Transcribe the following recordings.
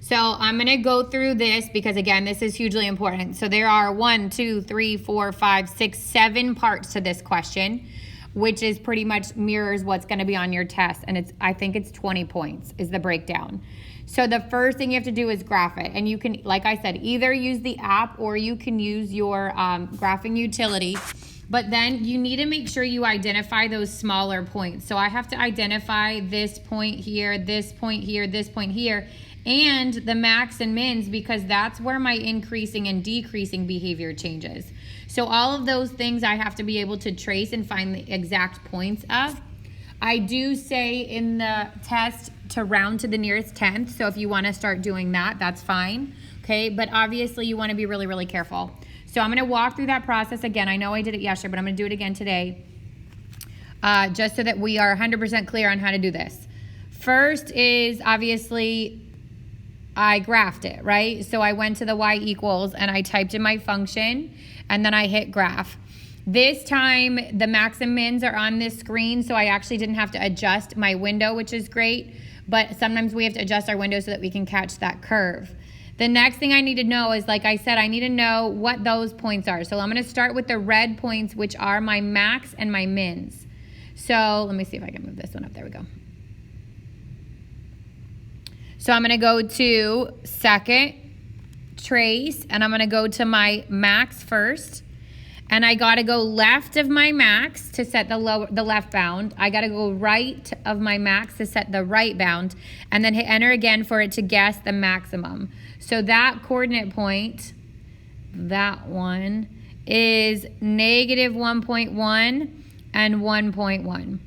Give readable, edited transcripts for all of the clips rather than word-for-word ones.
So I'm going to go through this because, again, this is hugely important. So there are 1, 2, 3, 4, 5, 6, 7 parts to this question, which is pretty much mirrors what's going to be on your test. And I think it's 20 points is the breakdown. So the first thing you have to do is graph it. And you can, like I said, either use the app or you can use your graphing utility. But then you need to make sure you identify those smaller points. So I have to identify this point here, this point here, this point here, and the max and mins, because that's where my increasing and decreasing behavior changes. So all of those things I have to be able to trace and find the exact points of. I do say in the test to round to the nearest tenth. So if you want to start doing that, that's fine. Okay, but obviously you want to be really, really careful. So I'm going to walk through that process again. I know I did it yesterday, but I'm going to do it again today, just so that we are 100% clear on how to do this. First is obviously I graphed it, right? So I went to the y equals and I typed in my function and then I hit graph. This time the max and mins are on this screen, so I actually didn't have to adjust my window, which is great, but sometimes we have to adjust our window so that we can catch that curve. The next thing I need to know is, like I said, I need to know what those points are. So I'm going to start with the red points, which are my max and my mins. So let me see if I can move this one up. There we go. So I'm going to go to second, trace, and I'm going to go to my max first. And I got to go left of my max to set the left bound. I got to go right of my max to set the right bound, and then hit enter again for it to guess the maximum. So that coordinate point, that one, is negative 1.1 and 1.1.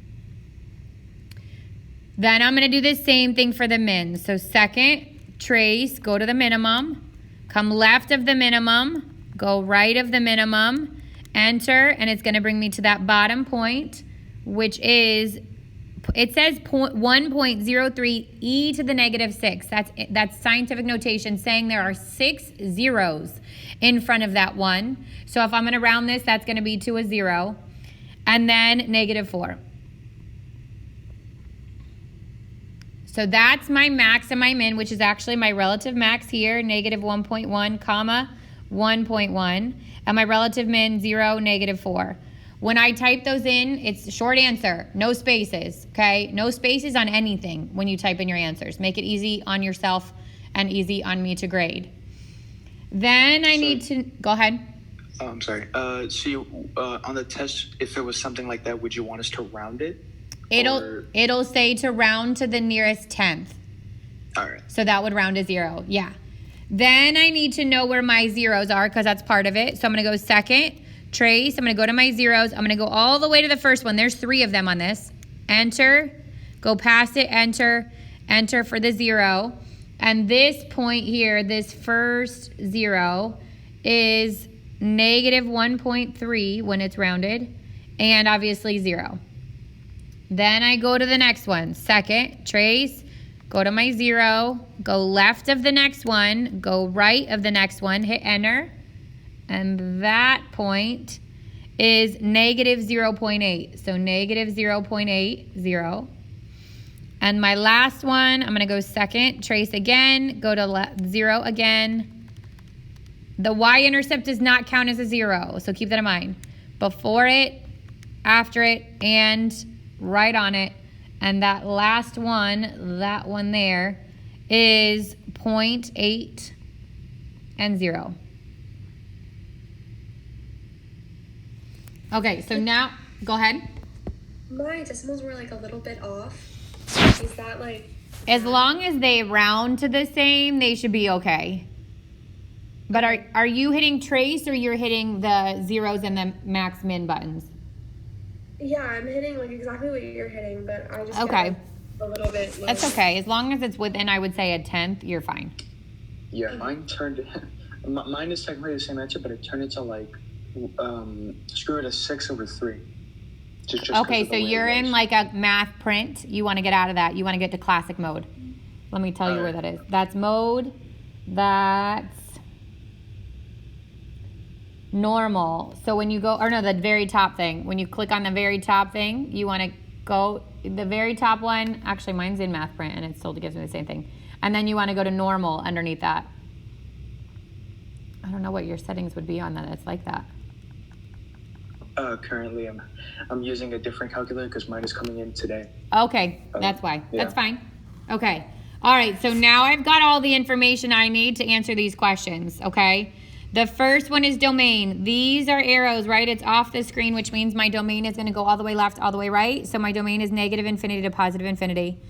Then I'm going to do the same thing for the min. So second, trace, go to the minimum, come left of the minimum, go right of the minimum, enter, and it's going to bring me to that bottom point, which is, it says 1.03 e to the negative 6. That's scientific notation saying there are 6 zeros in front of that 1. So if I'm going to round this, that's going to be to a 0. And then negative 4. So that's my max and my min, which is actually my relative max here, negative 1.1, comma, 1.1. And my relative min, 0, negative 4. When I type those in, it's a short answer, no spaces, okay? No spaces on anything when you type in your answers. Make it easy on yourself and easy on me to grade. Then I need to, go ahead. I'm sorry. So you, on the test, if it was something like that, would you want us to round it? It'll say to round to the nearest tenth. All right. So that would round to 0, yeah. Then I need to know where my zeros are because that's part of it. So I'm going to go second, trace. I'm going to go to my zeros. I'm going to go all the way to the first one. There's 3 of them on this. Enter, go past it, enter, enter for the 0. And this point here, this first 0, is negative 1.3 when it's rounded, and obviously 0. Then I go to the next one. Second, trace, go to my 0, go left of the next one, go right of the next one, hit enter. And that point is negative 0.8. So negative 0.80. And my last one, I'm going to go second, trace again, go to 0 again. The y-intercept does not count as a 0, so keep that in mind. Before it, after it, and right on it. And that last one, that one there, is 0.8 and 0. Okay, so now, go ahead. My decimals were like a little bit off. Is that like... As long as they round to the same, they should be okay. But are you hitting trace or you're hitting the zeros and the max min buttons? Yeah, I'm hitting like exactly what you're hitting, but I just okay. Get a little bit low. That's okay. As long as it's within, I would say, a tenth, you're fine. Yeah, mine is technically the same answer, but it turned into like screw it a 6/3. Just okay, so you're in like a math print. You want to get out of that. You want to get to classic mode. Let me tell you where that is. That's mode. That's normal. So when you go, or no, the very top thing. When you click on the very top thing, you want to go, the very top one, actually mine's in math print and it still gives me the same thing. And then you want to go to normal underneath that. I don't know what your settings would be on that. It's like that. Currently, I'm using a different calculator because mine is coming in today. Okay, that's why. Yeah. That's fine. Okay. All right, so now I've got all the information I need to answer these questions, okay? The first one is domain. These are arrows, right? It's off the screen, which means my domain is going to go all the way left, all the way right. So my domain is negative infinity to positive infinity.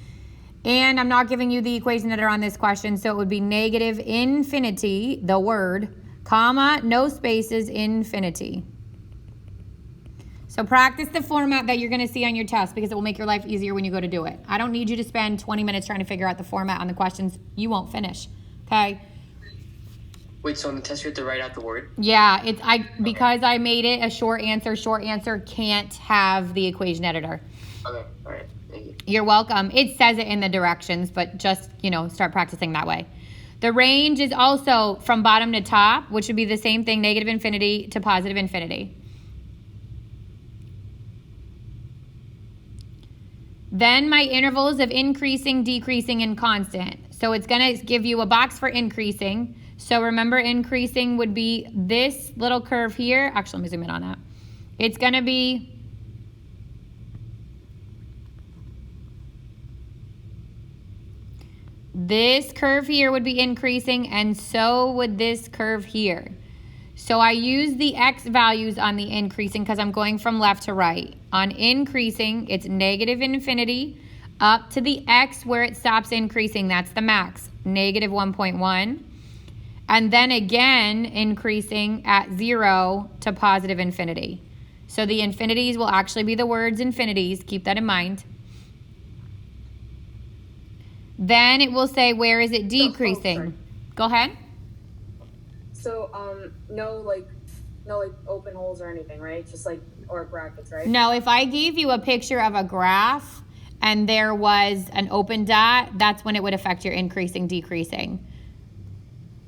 And I'm not giving you the equation that are on this question, so it would be negative infinity, the word, comma, no spaces, infinity. So practice the format that you're going to see on your test because it will make your life easier when you go to do it. I don't need you to spend 20 minutes trying to figure out the format on the questions. You won't finish, okay? Wait, so on the test you have to write out the word? Yeah, because I made it a short answer can't have the equation editor. Okay, all right, thank you. You're welcome. It says it in the directions, but just, start practicing that way. The range is also from bottom to top, which would be the same thing, negative infinity to positive infinity. Then my intervals of increasing, decreasing, and constant. So it's going to give you a box for increasing. So remember, increasing would be this little curve here. Actually, let me zoom in on that. It's going to be this curve here would be increasing, and so would this curve here. So I use the x values on the increasing because I'm going from left to right. On increasing, it's negative infinity up to the x where it stops increasing. That's the max, negative 1.1. And then again, increasing at 0 to positive infinity. So the infinities will actually be the words infinities. Keep that in mind. Then it will say, where is it decreasing? Go ahead. So, no open holes or anything, right? Just or brackets, right? No, if I gave you a picture of a graph and there was an open dot, that's when it would affect your increasing, decreasing.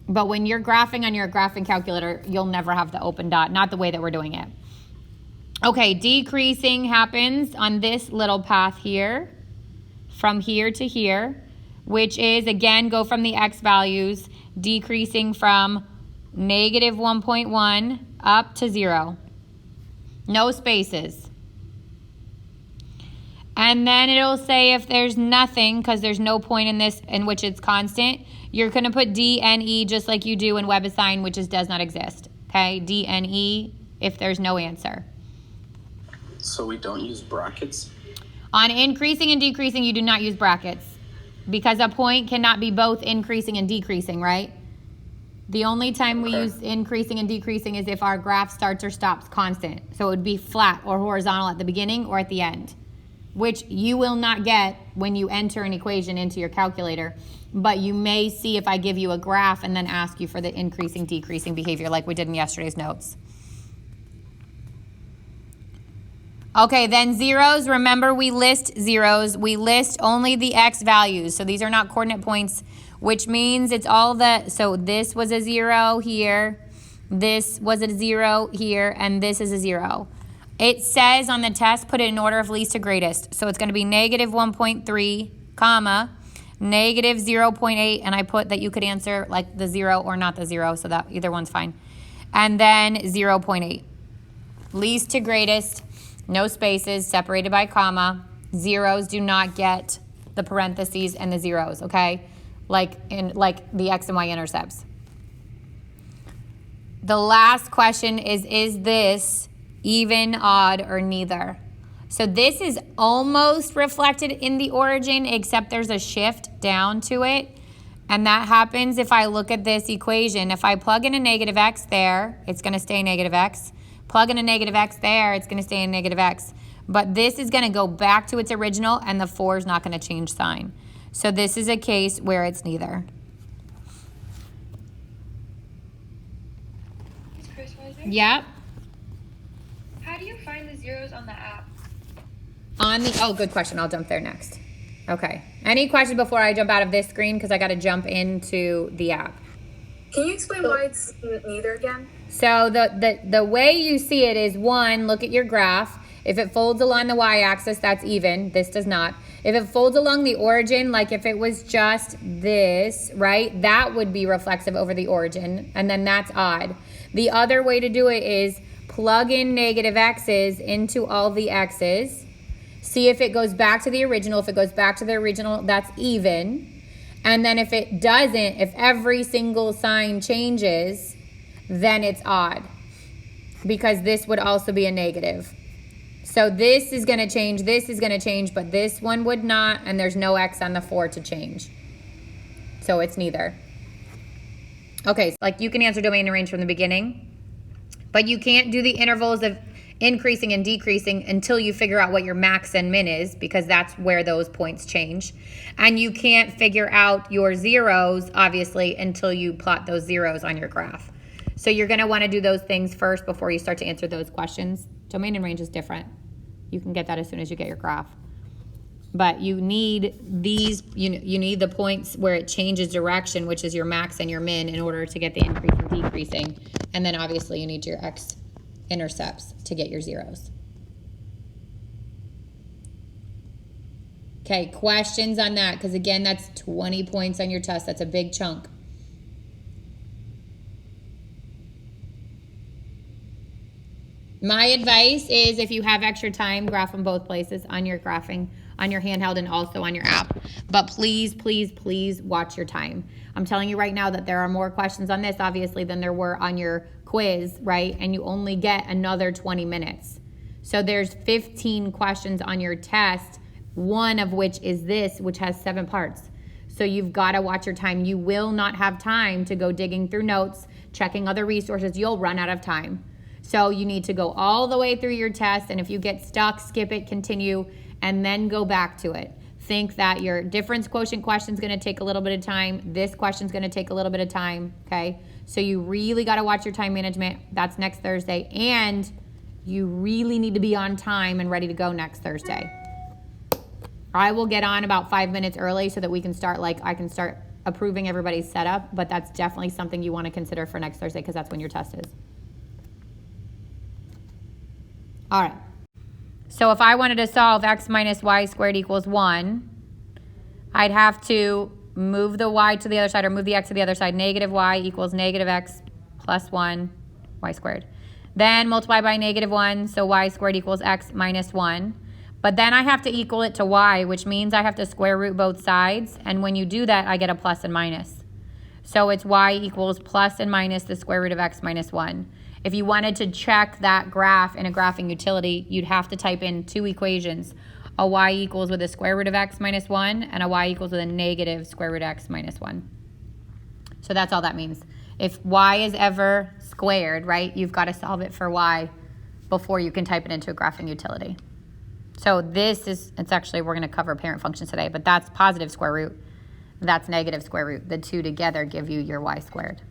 But when you're graphing on your graphing calculator, you'll never have the open dot, not the way that we're doing it. Okay, decreasing happens on this little path here, from here to here, which is, again, go from the x values, decreasing from negative 1.1 up to 0. No spaces. And then it'll say if there's nothing, because there's no point in this in which it's constant, you're going to put D and E just like you do in WebAssign, which does not exist. Okay, D and E if there's no answer. So we don't use brackets? On increasing and decreasing, you do not use brackets because a point cannot be both increasing and decreasing, right? The only time we use increasing and decreasing is if our graph starts or stops constant. So it would be flat or horizontal at the beginning or at the end, which you will not get when you enter an equation into your calculator. But you may see if I give you a graph and then ask you for the increasing, decreasing behavior like we did in yesterday's notes. Okay, then zeros. Remember, we list zeros. We list only the x values. So these are not coordinate points, which means it's all so this was a 0 here, this was a 0 here, and this is a 0. It says on the test, put it in order of least to greatest. So it's going to be negative 1.3, comma, negative 0.8, and I put that you could answer like the 0 or not the 0, so that either one's fine. And then 0.8. Least to greatest, no spaces, separated by comma. Zeros do not get the parentheses and the zeros, okay? Like the x and y intercepts. The last question is this even, odd, or neither? So this is almost reflected in the origin, except there's a shift down to it. And that happens if I look at this equation. If I plug in a negative x there, it's going to stay negative x. Plug in a negative x there, it's going to stay in negative x. But this is going to go back to its original, and the 4 is not going to change sign. So this is a case where it's neither. Is Chris Weiser? Yep. How do you find the zeros on the app? Oh, good question. I'll jump there next. Okay. Any questions before I jump out of this screen? Because I got to jump into the app. Can you explain why it's neither again? So the way you see it is, one, look at your graph. If it folds along the y-axis, that's even. This does not. If it folds along the origin, like if it was just this, right, that would be reflexive over the origin, and then that's odd. The other way to do it is plug in negative x's into all the x's. See if it goes back to the original. If it goes back to the original, that's even. And then if it doesn't, if every single sign changes, then it's odd, because this would also be a negative. So this is going to change, this is going to change, but this one would not, and there's no x on the 4 to change. So it's neither. Okay, so like you can answer domain and range from the beginning, but you can't do the intervals of increasing and decreasing until you figure out what your max and min is, because that's where those points change. And you can't figure out your zeros, obviously, until you plot those zeros on your graph. So you're going to want to do those things first before you start to answer those questions. Domain and range is different. You can get that as soon as you get your graph. But you need these, you need the points where it changes direction, which is your max and your min, in order to get the increase and decreasing. And then obviously you need your x-intercepts to get your zeros. Okay, questions on that? Because again, that's 20 points on your test. That's a big chunk. My advice is, if you have extra time, graph them both places, on your graphing, on your handheld, and also on your app. But please, please, please watch your time. I'm telling you right now that there are more questions on this, obviously, than there were on your quiz, right? And you only get another 20 minutes. So there's 15 questions on your test, one of which is this, which has 7 parts. So you've got to watch your time. You will not have time to go digging through notes, checking other resources. You'll run out of time. So you need to go all the way through your test, and if you get stuck, skip it, continue, and then go back to it. Think that your difference quotient question is going to take a little bit of time. This question is going to take a little bit of time, okay? So you really got to watch your time management. That's next Thursday, and you really need to be on time and ready to go next Thursday. I will get on about 5 minutes early so that we can start, I can start approving everybody's setup, but that's definitely something you want to consider for next Thursday, because that's when your test is. All right, so if I wanted to solve x minus y squared equals 1, I'd have to move the y to the other side, or move the x to the other side. Negative y equals negative x plus 1 y squared. Then multiply by negative 1, so y squared equals x minus 1. But then I have to equal it to y, which means I have to square root both sides. And when you do that, I get a plus and minus. So it's y equals plus and minus the square root of x minus 1. If you wanted to check that graph in a graphing utility, you'd have to type in 2 equations. A y equals with a square root of x minus 1, and a y equals with a negative square root of x minus 1. So that's all that means. If y is ever squared, right, you've got to solve it for y before you can type it into a graphing utility. So this is, it's actually, we're going to cover parent functions today, but that's positive square root. That's negative square root. The two together give you your y squared.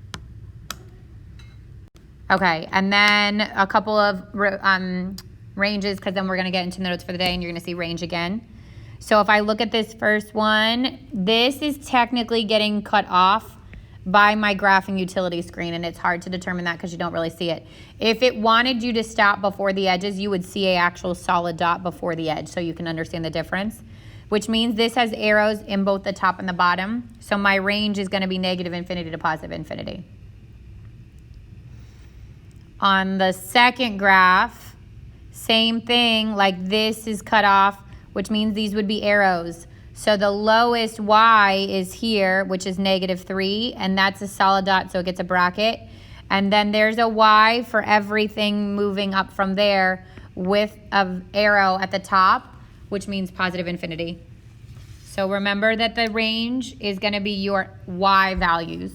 Okay, and then a couple of ranges, because then we're going to get into the notes for the day, and you're going to see range again. So if I look at this first one, this is technically getting cut off by my graphing utility screen, and it's hard to determine that because you don't really see it. If it wanted you to stop before the edges, you would see an actual solid dot before the edge, so you can understand the difference, which means this has arrows in both the top and the bottom. So my range is going to be negative infinity to positive infinity. On the second graph, same thing, like this is cut off, which means these would be arrows. So the lowest y is here, which is negative 3, and that's a solid dot, so it gets a bracket. And then there's a y for everything moving up from there with an arrow at the top, which means positive infinity. So remember that the range is going to be your y values.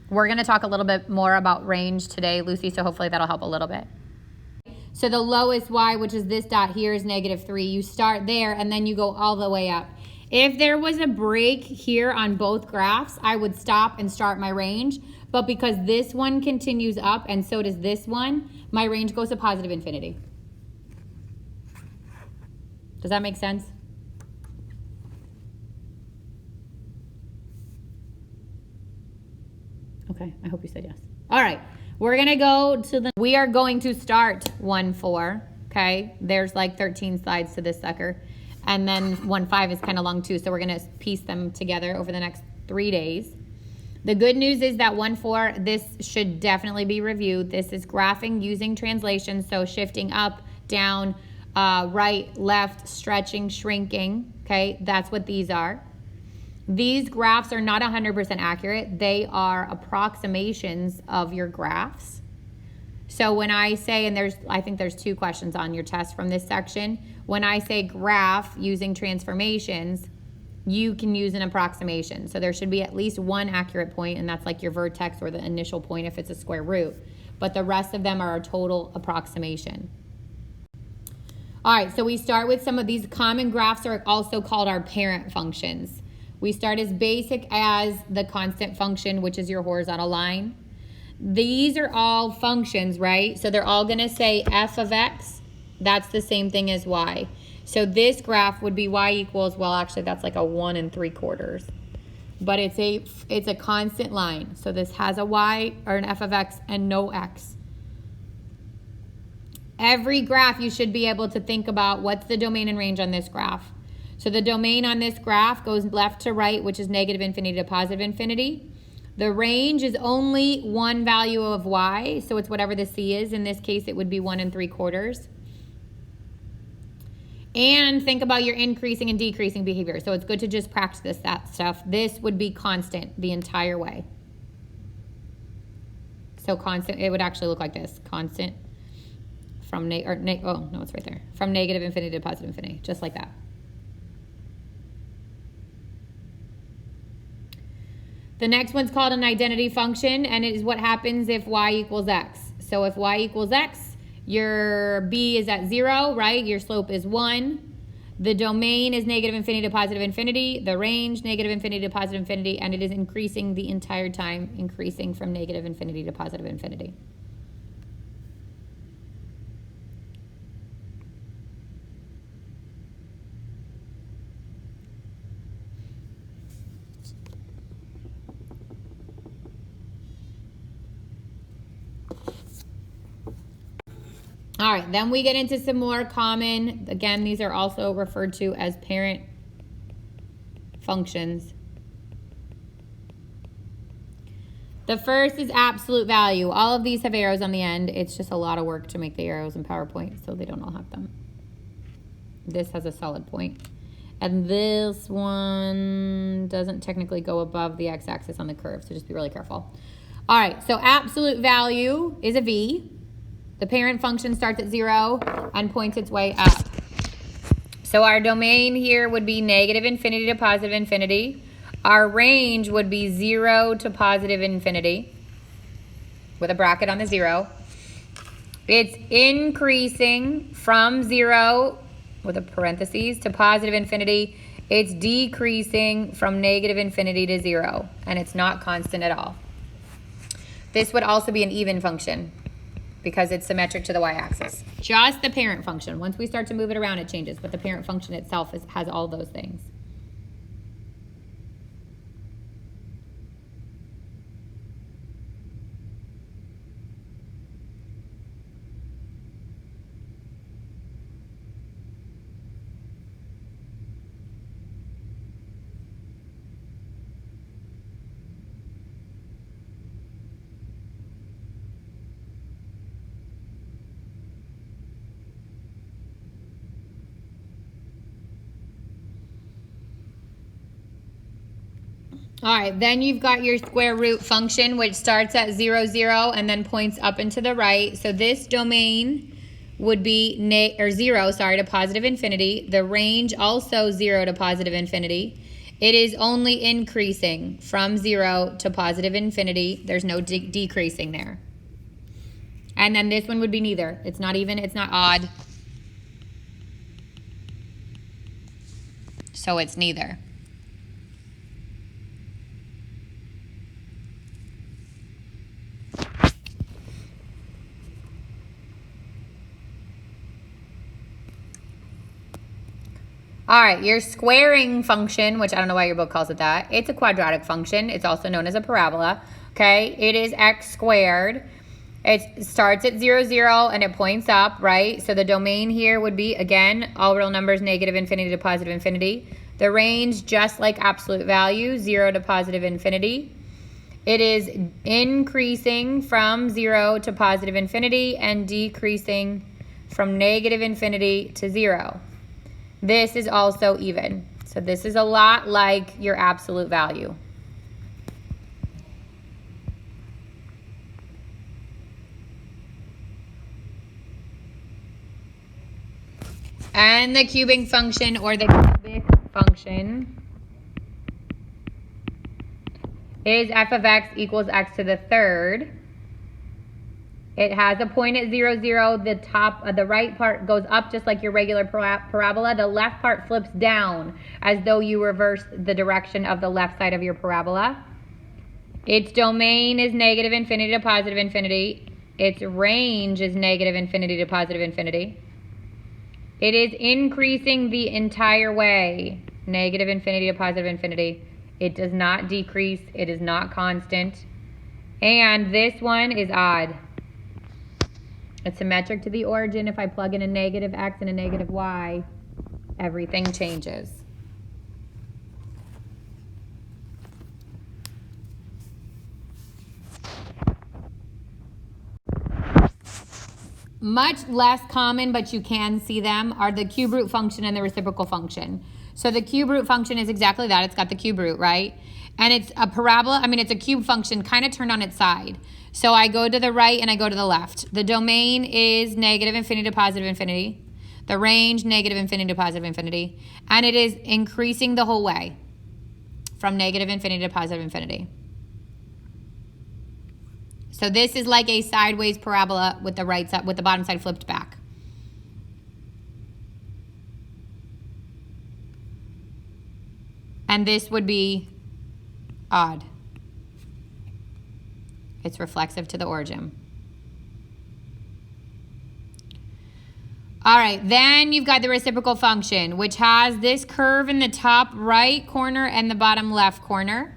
We're going to talk a little bit more about range today, Lucy, so hopefully that'll help a little bit. So the lowest y, which is this dot here, is negative 3. You start there, and then you go all the way up. If there was a break here on both graphs, I would stop and start my range. But because this one continues up, and so does this one, my range goes to positive infinity. Does that make sense? Okay, I hope you said yes. All right, we're gonna go to we are going to start 1-4. okay? There's like 13 slides to this sucker. And then 1.5 is kind of long too, so we're gonna piece them together over the next 3 days. The good news is that 1.4, this should definitely be reviewed. This is graphing using translation, so shifting up, down, right, left, stretching, shrinking, okay? That's what these are. These graphs are not 100% accurate. They are approximations of your graphs. So when I say, and I think there's 2 questions on your test from this section. When I say graph using transformations, you can use an approximation. So there should be at least 1 accurate point, and that's like your vertex or the initial point if it's a square root. But the rest of them are a total approximation. All right, so we start with some of these common graphs are also called our parent functions. We start as basic as the constant function, which is your horizontal line. These are all functions, right? So they're all gonna say f of x. That's the same thing as y. So this graph would be y equals, well, actually that's like a 1 3/4. But it's a constant line. So this has a y or an f of x and no x. Every graph you should be able to think about what's the domain and range on this graph. So the domain on this graph goes left to right, which is negative infinity to positive infinity. The range is only one value of y, so it's whatever the c is. In this case, it would be 1 3/4. And think about your increasing and decreasing behavior. So it's good to just practice that stuff. This would be constant the entire way. So constant, it would actually look like this. Constant from, oh, no, it's right there. From negative infinity to positive infinity, just like that. The next one's called an identity function, and it is what happens if y equals x. So if y equals x, your b is at 0, right? Your slope is 1. The domain is negative infinity to positive infinity. The range, negative infinity to positive infinity, and it is increasing the entire time, increasing from negative infinity to positive infinity. All right, then we get into some more common, again, these are also referred to as parent functions. The first is absolute value. All of these have arrows on the end. It's just a lot of work to make the arrows in PowerPoint, so they don't all have them. This has a solid point. And this one doesn't technically go above the x-axis on the curve, so just be really careful. All right, so absolute value is a v. The parent function starts at 0 and points its way up. So our domain here would be negative infinity to positive infinity. Our range would be 0 to positive infinity with a bracket on the 0. It's increasing from 0 with a parentheses to positive infinity. It's decreasing from negative infinity to 0, and it's not constant at all. This would also be an even function, because it's symmetric to the y-axis. Just the parent function. Once we start to move it around, it changes, but the parent function itself has all those things. All right, then you've got your square root function, which starts at 0, 0, and then points up and to the right. So this domain would be 0 to positive infinity. The range also 0 to positive infinity. It is only increasing from 0 to positive infinity. There's no decreasing there. And then this one would be neither. It's not even, it's not odd. So it's neither. All right, your squaring function, which I don't know why your book calls it that. It's a quadratic function. It's also known as a parabola, okay? It is x squared. It starts at 0, 0, and it points up, right? So the domain here would be, again, all real numbers, negative infinity to positive infinity. The range, just like absolute value, 0 to positive infinity. It is increasing from 0 to positive infinity and decreasing from negative infinity to 0. This is also even. So this is a lot like your absolute value. And the cubing function, or the cubic function, is f of x equals x to the third. It has a point at 0, 0. The top of the right part goes up just like your regular parabola. The left part flips down as though you reverse the direction of the left side of your parabola. Its domain is negative infinity to positive infinity. Its range is negative infinity to positive infinity. It is increasing the entire way, negative infinity to positive infinity. It does not decrease. It is not constant. And this one is odd. It's symmetric to the origin. If I plug in a negative x and a negative y, everything changes. Much less common, but you can see them, are the cube root function and the reciprocal function. So the cube root function is exactly that. It's got the cube root, right? And it's a parabola. I mean, it's a cube function kind of turned on its side. So I go to the right and I go to the left. The domain is negative infinity to positive infinity. The range, negative infinity to positive infinity. And it is increasing the whole way from negative infinity to positive infinity. So this is like a sideways parabola with the right side, with the bottom side flipped back. And this would be odd. It's reflexive to the origin. All right, then you've got the reciprocal function, which has this curve in the top right corner and the bottom left corner,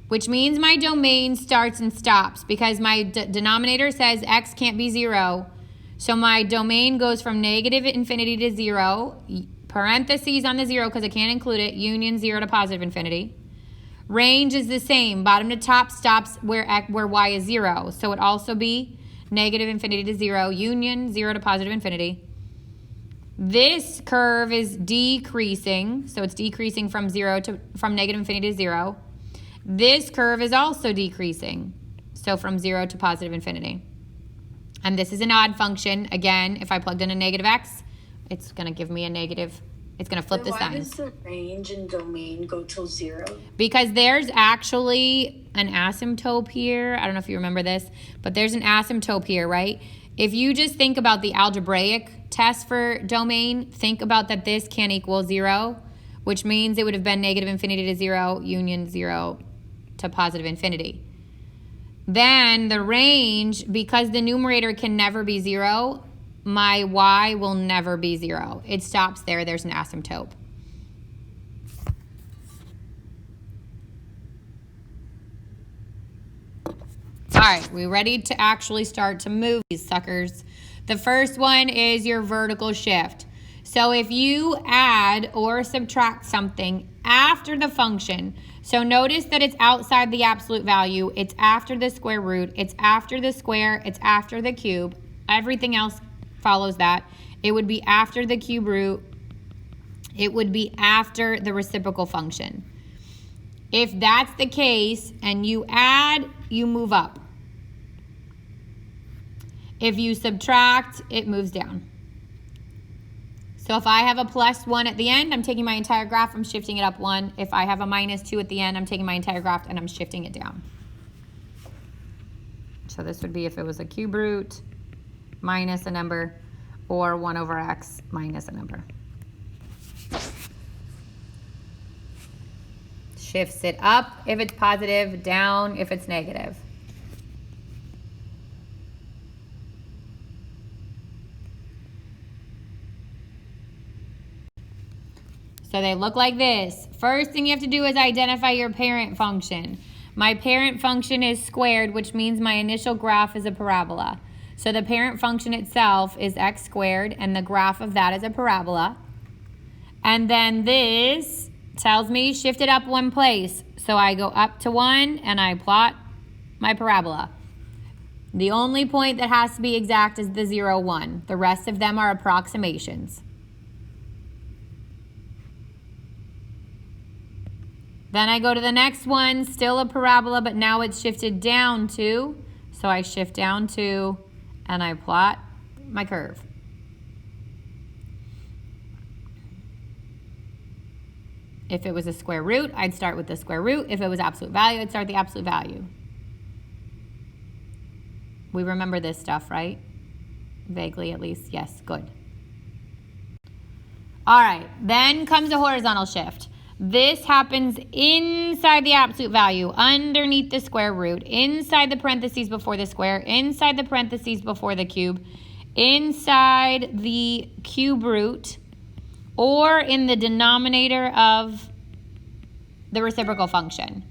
which means my domain starts and stops because my denominator says x can't be 0. So my domain goes from negative infinity to 0, parentheses on the 0 because I can't include it, union 0 to positive infinity. Range is the same. Bottom to top stops where y is 0. So it also be negative infinity to 0, union 0 to positive infinity. This curve is decreasing. So it's decreasing from negative infinity to 0. This curve is also decreasing. So from 0 to positive infinity. And this is an odd function. Again, if I plugged in a negative x, it's going to give me a negative. It's going to flip the sign. Why does the range and domain go till 0? Because there's actually an asymptote here. I don't know if you remember this, but there's an asymptote here, right? If you just think about the algebraic test for domain, think about that this can equal 0, which means it would have been negative infinity to 0, union 0 to positive infinity. Then the range, because the numerator can never be 0, my y will never be 0. It stops there. There's an asymptote. All right, we ready to actually start to move these suckers. The first one is your vertical shift. So if you add or subtract something after the function, so notice that it's outside the absolute value, it's after the square root, it's after the square, it's after the cube, everything else follows that. It would be after the cube root. It would be after the reciprocal function. If that's the case and you add, you move up. If you subtract, it moves down. So if I have a +1 at the end, I'm taking my entire graph, I'm shifting it up 1. If I have a -2 at the end, I'm taking my entire graph and I'm shifting it down. So this would be if it was a cube root minus a number, or 1 over x minus a number. Shifts it up if it's positive, down if it's negative. So they look like this. First thing you have to do is identify your parent function. My parent function is squared, which means my initial graph is a parabola. So the parent function itself is x squared, and the graph of that is a parabola. And then this tells me shift it up one place. So I go up to 1 and I plot my parabola. The only point that has to be exact is the 0, 1. The rest of them are approximations. Then I go to the next one, still a parabola, but now it's shifted down 2. So I shift down 2 and I plot my curve. If it was a square root, I'd start with the square root. If it was absolute value, I'd start with the absolute value. We remember this stuff, right? Vaguely, at least. Yes, good. All right, then comes a horizontal shift. This happens inside the absolute value, underneath the square root, inside the parentheses before the square, inside the parentheses before the cube, inside the cube root, or in the denominator of the reciprocal function.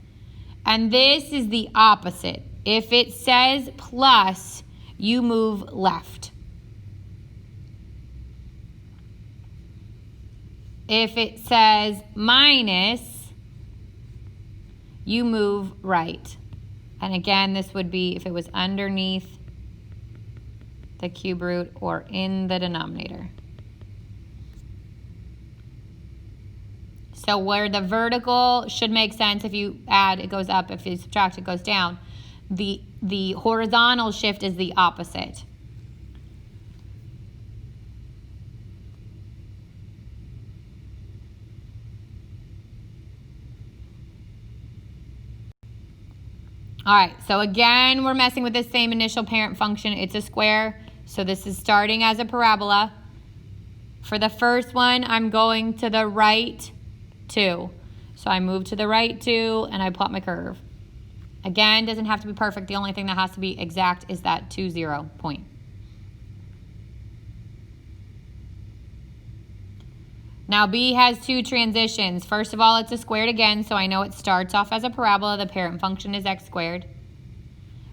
And this is the opposite. If it says plus, you move left. If it says minus, you move right. And again, this would be if it was underneath the cube root or in the denominator. So where the vertical should make sense, if you add, it goes up. If you subtract, it goes down. The horizontal shift is the opposite. All right, so again, we're messing with the same initial parent function. It's a square, so this is starting as a parabola. For the first one, I'm going to the right 2. So I move to the right 2, and I plot my curve. Again, doesn't have to be perfect. The only thing that has to be exact is that 2, 0 point. Now B has 2 transitions. First of all, it's a squared again, so I know it starts off as a parabola. The parent function is x squared.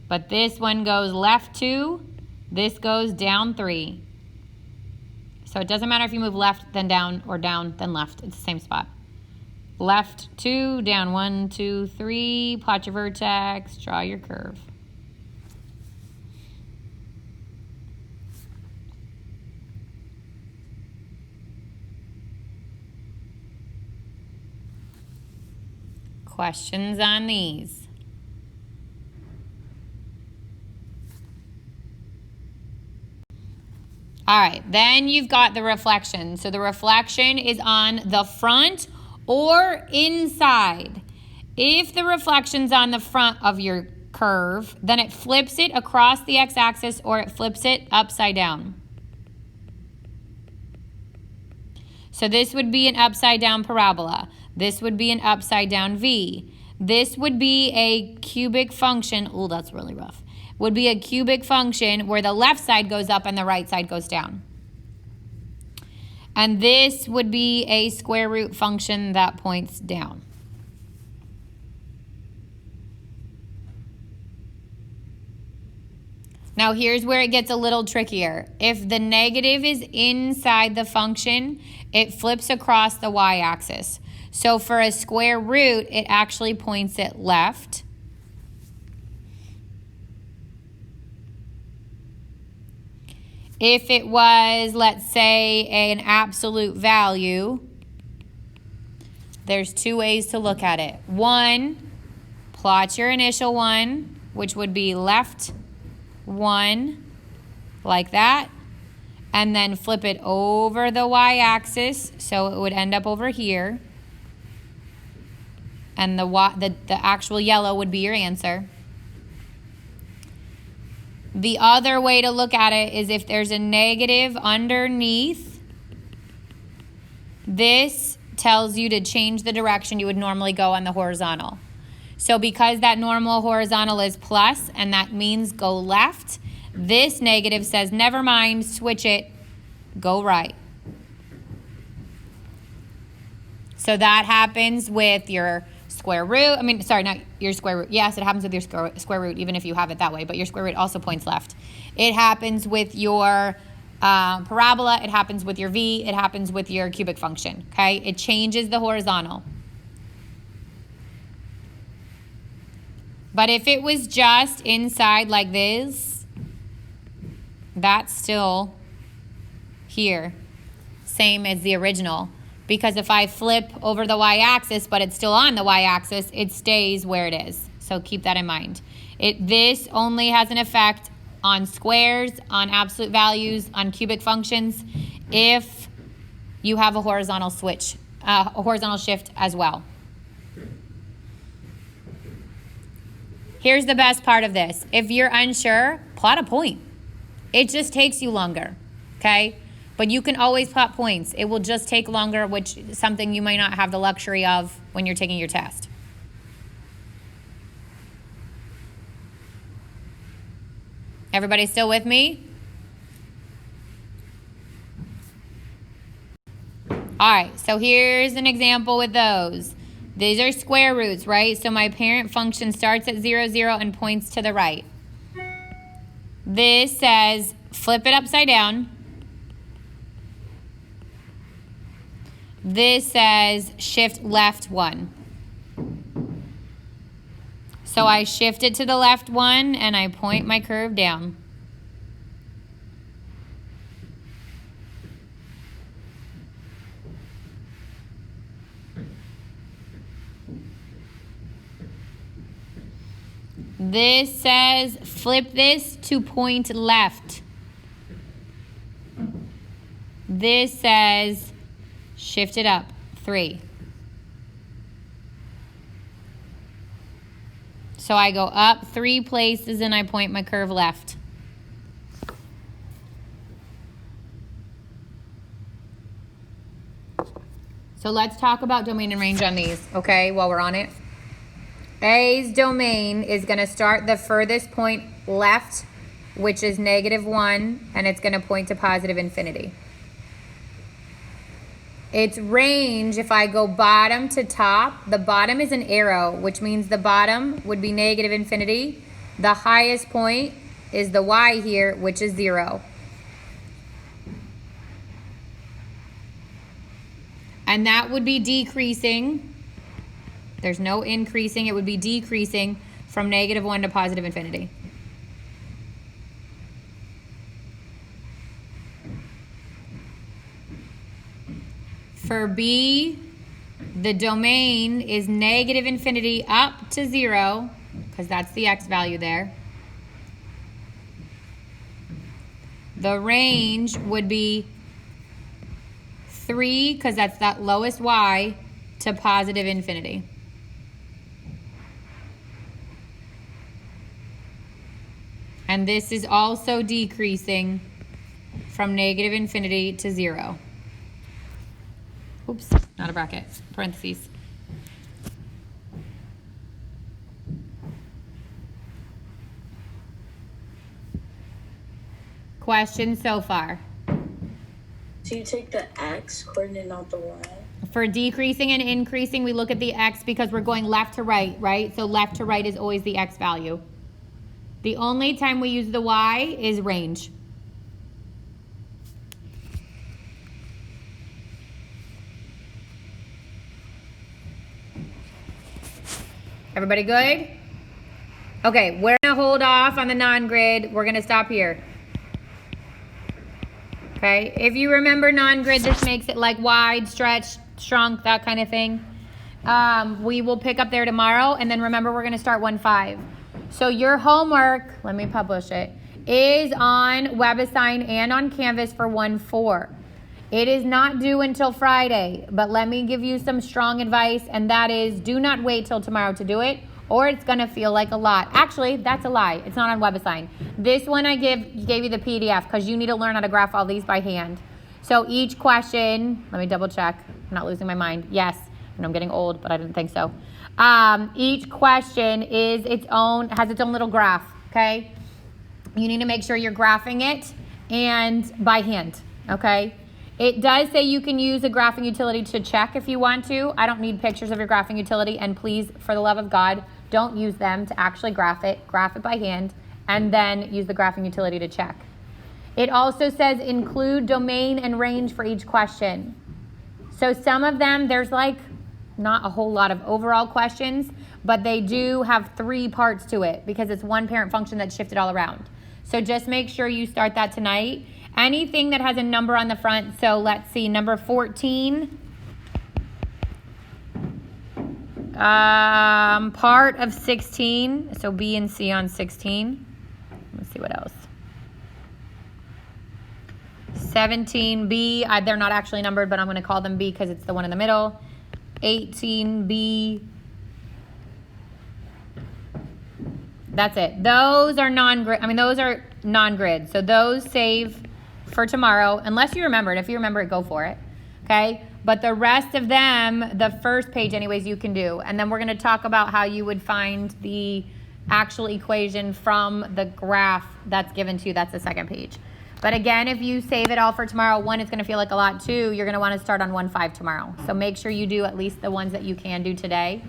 But this one goes left 2, this goes down 3. So it doesn't matter if you move left, then down, or down, then left. It's the same spot. Left 2, down 1, 2, 3, plot your vertex, draw your curve. Questions on these? All right, then you've got the reflection. So the reflection is on the front or inside. If the reflection's on the front of your curve, then it flips it across the x-axis or it flips it upside down. So this would be an upside down parabola. This would be an upside down V. This would be a cubic function. Oh, that's really rough. Would be a cubic function where the left side goes up and the right side goes down. And this would be a square root function that points down. Now here's where it gets a little trickier. If the negative is inside the function, it flips across the y-axis. So for a square root, it actually points it left. If it was, let's say, an absolute value, there's 2 ways to look at it. One, plot your initial one, which would be left 1, like that, and then flip it over the y-axis, so it would end up over here. And the actual yellow would be your answer. The other way to look at it is if there's a negative underneath, this tells you to change the direction you would normally go on the horizontal. So because that normal horizontal is plus, and that means go left, this negative says, never mind, switch it, go right. So that happens with your square root. Not your square root. Yes, it happens with your square root, even if you have it that way, but your square root also points left. It happens with your parabola. It happens with your v. It happens with your cubic function, okay? It changes the horizontal. But if it was just inside like this, that's still here, same as the original. Because if I flip over the y-axis, but it's still on the y-axis, it stays where it is. So keep that in mind. This only has an effect on squares, on absolute values, on cubic functions, if you have a horizontal switch, a horizontal shift as well. Here's the best part of this. If you're unsure, plot a point. It just takes you longer, okay? But you can always plot points. It will just take longer, which is something you might not have the luxury of when you're taking your test. Everybody still with me? All right, so here's an example with those. These are square roots, right? So my parent function starts at 0, 0 and points to the right. This says flip it upside down. This says shift left 1. So I shift it to the left 1 and I point my curve down. This says flip this to point left. This says shift it up 3. So I go up 3 places and I point my curve left. So let's talk about domain and range on these, okay, while we're on it. A's domain is going to start the furthest point left, which is -1, and it's going to point to positive infinity. Its range, if I go bottom to top, the bottom is an arrow, which means the bottom would be negative infinity. The highest point is the y here, which is 0. And that would be decreasing. There's no increasing. It would be decreasing from -1 to positive infinity. For B, the domain is negative infinity up to 0, because that's the x value there. The range would be 3, because that's that lowest y, to positive infinity. And this is also decreasing from negative infinity to 0. Oops, not a bracket, parentheses. Questions so far? So you take the x coordinate, not the y. For decreasing and increasing, we look at the x because we're going left to right, right? So left to right is always the x value. The only time we use the y is range. Everybody good? Okay, we're gonna hold off on the non-grid. We're gonna stop here. Okay, if you remember non-grid, this makes it like wide, stretched, shrunk, that kind of thing. We will pick up there tomorrow, and then remember we're gonna start 1-5. So your homework, let me publish it, is on WebAssign and on Canvas for 1-4. It is not due until Friday, but let me give you some strong advice, and that is do not wait till tomorrow to do it, or it's gonna feel like a lot. Actually, that's a lie. It's not on WebAssign. This one I gave you the PDF because you need to learn how to graph all these by hand. So each question, let me double check, I'm not losing my mind. Yes, I know I'm getting old, but I didn't think so. Each question is has its own little graph, okay? You need to make sure you're graphing it and by hand, okay? It does say you can use a graphing utility to check if you want to. I don't need pictures of your graphing utility, and please, for the love of God, don't use them to actually graph it by hand, and then use the graphing utility to check. It also says include domain and range for each question. So some of them, there's like not a whole lot of overall questions, but they do have 3 parts to it because it's one parent function that's shifted all around. So just make sure you start that tonight. Anything that has a number on the front, so let's see, number 14, part of 16, so B and C on 16. Let's see what else. 17B, they're not actually numbered, but I'm going to call them B because it's the one in the middle. 18B. That's it. Those are non-grid. Those are non-grid. So those save for tomorrow, unless you remember it. If you remember it, go for it. Okay? But the rest of them, the first page anyways, you can do. And then we're going to talk about how you would find the actual equation from the graph that's given to you. That's the second page. But again, if you save it all for tomorrow, 1, it's going to feel like a lot. 2, you're going to want to start on 1-5 tomorrow. So make sure you do at least the ones that you can do today.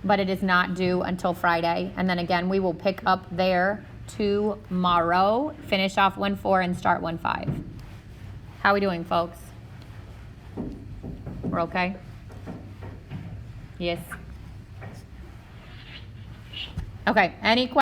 But it is not due until Friday. And then again, we will pick up there tomorrow, finish off 1-4 and start 1-5. How are we doing, folks? We're okay? Yes. Okay, any questions?